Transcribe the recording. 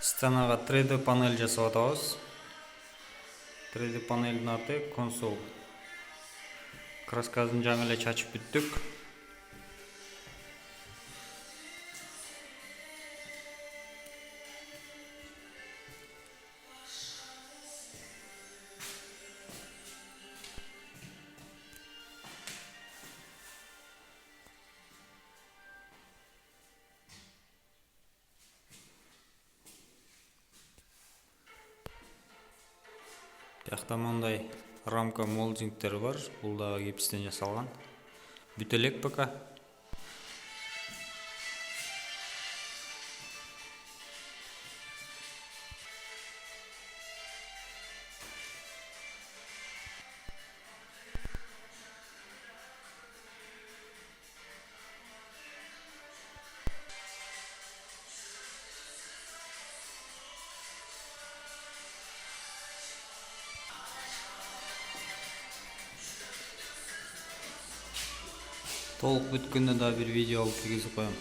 Сценаға 3D панель жасап атабыз. 3D панельдің аты консол. Краскасын жаңы эле чачып бүттүк. Тияқта мындай рамка молдингтер бар. Бул дагы гипстен жасалган. Бүтө элек пока. Толук бүткөндө да бир видео алып киргизип коем.